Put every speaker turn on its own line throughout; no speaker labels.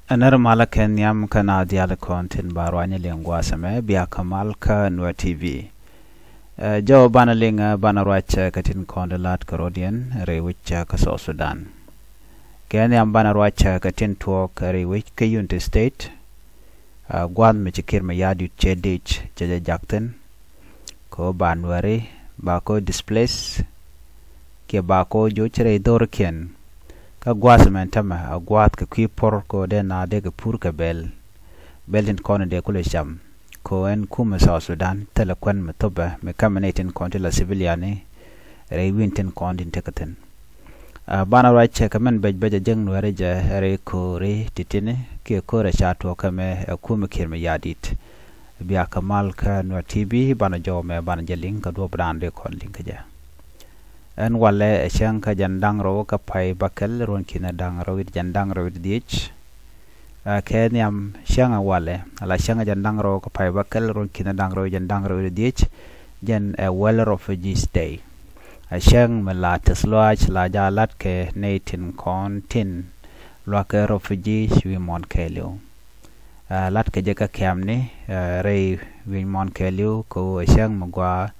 Anar malaken yam kana dial content barwanya lengwa same biya kamal ka nwa TV. Jo bana linga bana rwacha katin kondalat karodian rewicha ka South Sudan. Ken yam bana rwacha katin tuok rewich ka Unity State. Gwan michikir mayadi chedich jaja jakten. Ko banwari bako displace. Ke bako jochre dorken. Ka gwas mentama a gwat ka kwipor ko de na de ka pur ka belin kono de kule sham ko en kuma South Sudan telekwen metoba me kamenetin konti la civiliani re winten kondin tekaten bana rache kamen bejbeja jeng no reja re ko re titine ke ko re chato kame kuma kirme yadit biya kamal ka no TV bana jome bana jeling ka do brande kon linka ja en wale shanka jandang ro ka pai bakel ron kina dang ro jandang ro dich kenyam shanga wale ala shanga jandang ro ka pai bakel ron kina dang ro jandang ro dich jen a well refugee stay a shang mala tesloach la jalat ke netin kontin lo ka refugee wi mon kelio lat ke je ka kamni re wi mon kelio ko shang magwa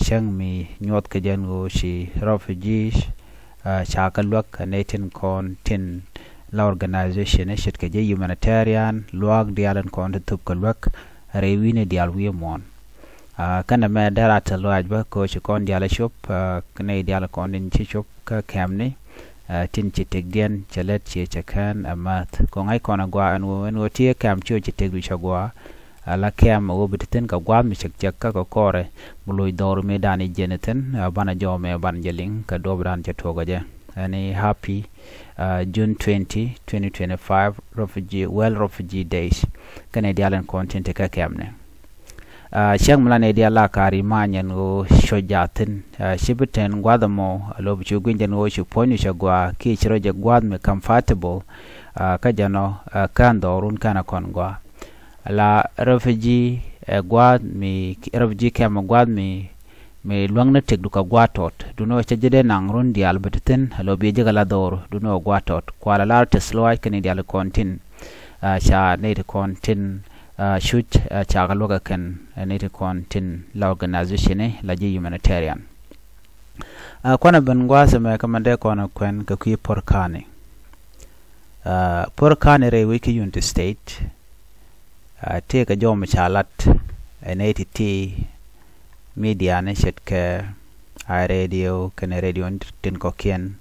shang mi nyot ke jen go shi refugees chakalwak netin kontin la organization shit ke je humanitarian luag dialan kon tup kalwak rewine dial wi mon kana me dara ta luaj ba ko shi kon diala shop kne diala kon din chi shop ka kamni tin chi tegdien chalet chi chakan amat ko ngai kon agwa an tie kam chi tegdu chagwa ala kem o biten ka gwa mi chak ka ko kore buloy dor me dani jeneten bana jome ban jeling ka dobran cha toga je ani happy June 20 2025 refugee days kana dialan content ka kemne shang mlane diala kari manyen o shojaten shibiten gwadamo lob chugunjen o chuponi chagwa ki chiroje gwad me comfortable ka jano kan dorun kana kongwa la refugee gwad mi refugee kem gwad mi luangna tek duka gwatot duno chajede nang run dial beteten lo bi jegala dor duno gwatot kwala la tesloy kene dial kontin cha ne kontin shoot cha galoga kan ne kontin la organization la ji humanitarian kwana ben gwasa me kamande kona kwen ka kwi porkane re wiki Unity State take a jom chalat an ATT media ne shet ke I radio kan radio tin ko kien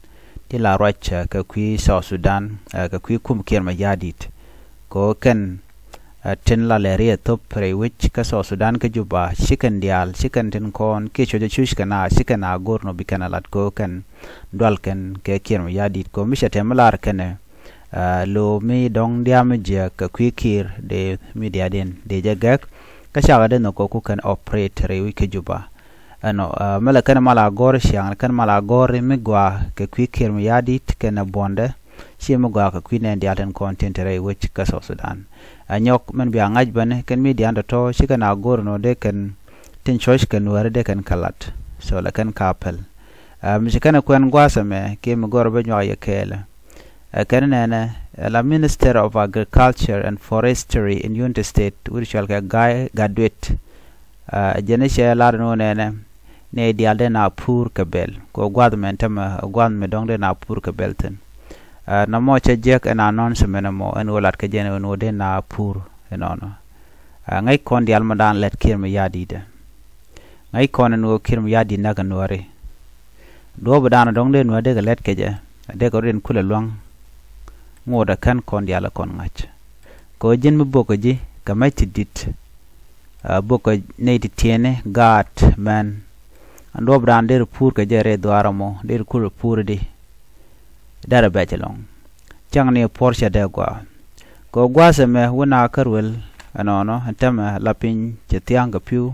ti la rocha ka kwi South Sudan ka kwi kum kien ma yadit ko kan tin la le top pre which ka South Sudan ka juba shikan dial shikan tin kon ke choje chush kana shikana gorno bikana lat ko kan dwal kan ke kien ma yadit ko mi shete malar kane lo mi dong diamje ka kwikir de media den de jagak ka shaga de no ko kan operate re wiki juba ano mala kan mala gor shang kan mala gor mi gwa ka kwikir mi yadit kan bonde shi mi gwa ka kwine diaten content re which ka South Sudan anyok man bi angaj bane kan media ndo to shi kana gor no de kan tin choice kan ware de kan kalat so la kan kapel mi kana kwen gwasa me ke mi gor be nyo yakela Kanana la Minister of Agriculture and Forestry in Unity State which shall guy graduate jenisha la no ne dialde na pur kabel ko gwadmen tama gwadme dongde na pur kabelten na mo cha jek an announcement mo en wolat ka jene no de na pur enono ngai kon dial madan let kirma yadide ngai kon no kirma yadi naga nore do badana dongde no de let keje de ko ren kula long ngoda kan kon diala kon ngach ko jin mu boko ji kamay tidit boko neyti tiene gat man ando brander pur ka jere dwaramo der kul pur di dara bachelong changni porsche de gwa ko gwase me wona karwel anono antama lapin chetianga piu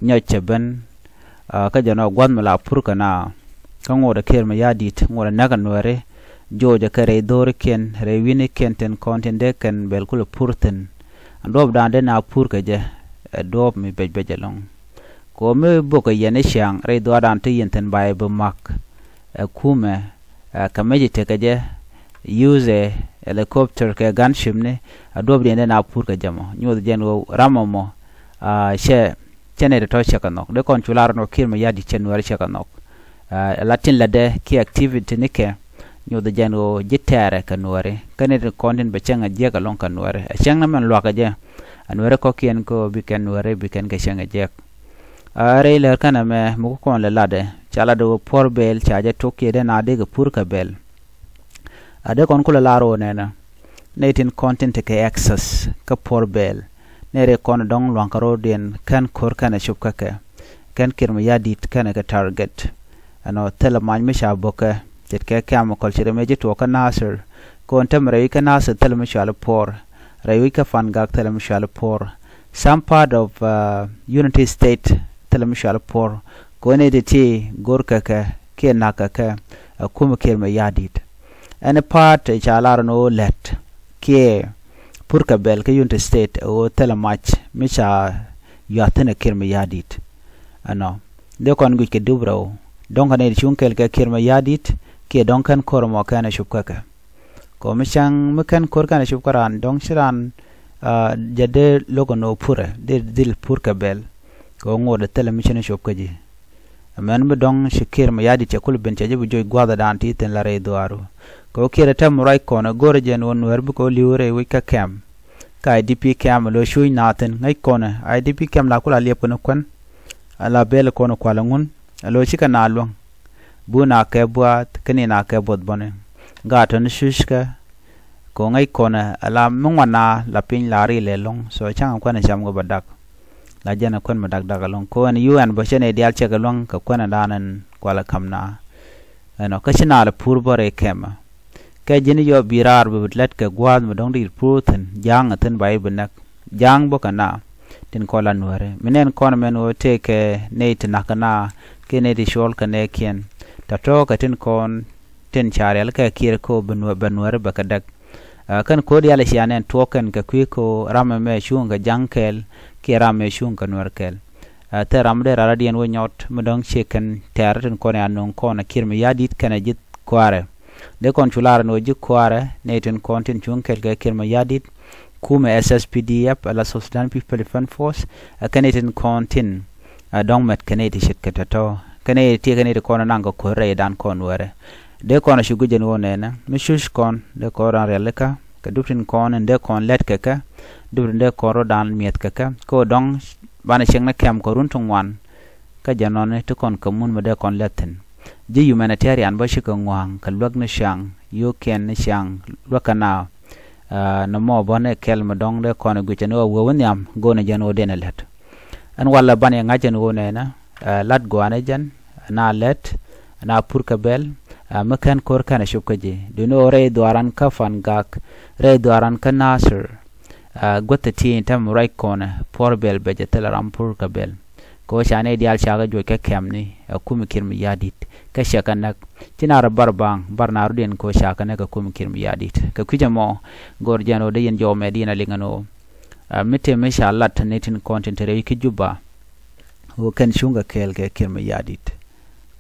nyache ben ka jano gwan mala pur kana ka ngoda kerma yadit ngoda naga nore joja kare dor ken rewine kenten kontende ken belkul purten dob dande na pur ke je dob mi bejelong ko me boko yene shang re do dante yenten bay be mak kume kameji te ke je use helicopter ke gunship ne adob de na pur ka jamo nyu jen wo ramamo she chene de to chakanok de kon chular no kir ma yadi chenwar chakanok latin lade ki activity ne ke nyu de jen wo jitere kanware kane de kontin be chenga je ka lon kanware cheng na man lwa ka je anware ko kien ko bi kanware bi kan ka chenga je are le kana me mu ko le lade chala do por bel chaje tokie de na de pur ka bel ade kon kula laro nena netin content ke access ka por bel nere kon dong lankaro den kan kor kana shupka ke kan kirma yadit kana ka target ano tela man me sha boka jet ke kam culture me jito ka nasir kon tamre ka nasir tela me sha por rawi ka fan gak tela me sha por some part of unity state tela me sha por ko ne de ti gorka ka ke naka ka kuma kirma yadit and a part chalar no let ke purka bel ke unity state o tela match misha yatene kirma yadit ano de kon gu ke dubro donc ne chunkel ke kirma yadit ke donkan kormo kana shupkaka ko mishang mukan kor kana shupkaran dong shiran jade logo no pura de dil purka bel ko ngode tela mishene shupkaji amen be dong shikir ma yadit ke kul ben chaje bu joy gwada dan ti ten la re doaru ko kira tam rai kona gore jen won werbu ko liure wika cam ka idp cam lo shui naten ngai kona idp cam la kula lep no kon ala bel kono kwala ngun lo chika na long bu na ke buat kini na ke bot bone gaton shushka ko ngai kona ala mungwana la pin la ri le long so chang kwana cham go badak la jana kon madak dagalong ko an un bo chene dial chegalong ka kwana danan kwala kamna ano kashina la purbore kema ke jini yo birar bu let ke gwad mo dong dir pruten jang aten bai benak jang bo kana tin kola nuare minen kon men o te ke neit nakana ke ne di shol kane kien tato ka tin kon tin charel ke kir ko benware bakadak kan ko dial shianen token ka kwiko ramame shunga jangkel ke rame shunga nuarkel te ramde radien wo nyot mo dong chicken terten kon anon kon kirmi yadit kana jit kware de kon chular no jikware neten kontin chunkel ga kirma yadit kuma SSPDF ala Sudan People Defense Force kaneten kontin dong met kaneti shit katato kaneti kaneti kona nango kore dan kon ware de kon shugujen wonena mishush kon de koran releka ka dupin kon de kon let kaka dupin de koro dan miet kaka ko dong bana chengna kem ko runtung wan ka janone to kon kamun mo de kon letten ji humanitarian ba shi kan wang kalwag na shang yo ken na shang lokana na mo bone kel madong de kono guchen o wo nyam go na jano de na let an wala bane ngajen wo ne na lat go ane jan na let na purka bel makan kor kana shupkaji do no re dwaran ka fan gak re dwaran ka nasir gotta ti tam right kona por bel be jetel ram purka bel ko shane dial shaga jo ke kemni akumi kirmi yadit ka shakanak tinar barbang barnar den ko shakana ka kum kirmi yadit ka kujamo gorjano de yen jo medina lingano mite mesha Allah tanetin content re kijuba wo kan shunga kel ke kirmi yadit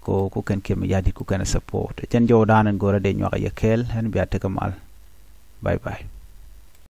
ko kan kirmi yadit ko kan support jen jo danan gore de nyoga yekel han biata kamal bye bye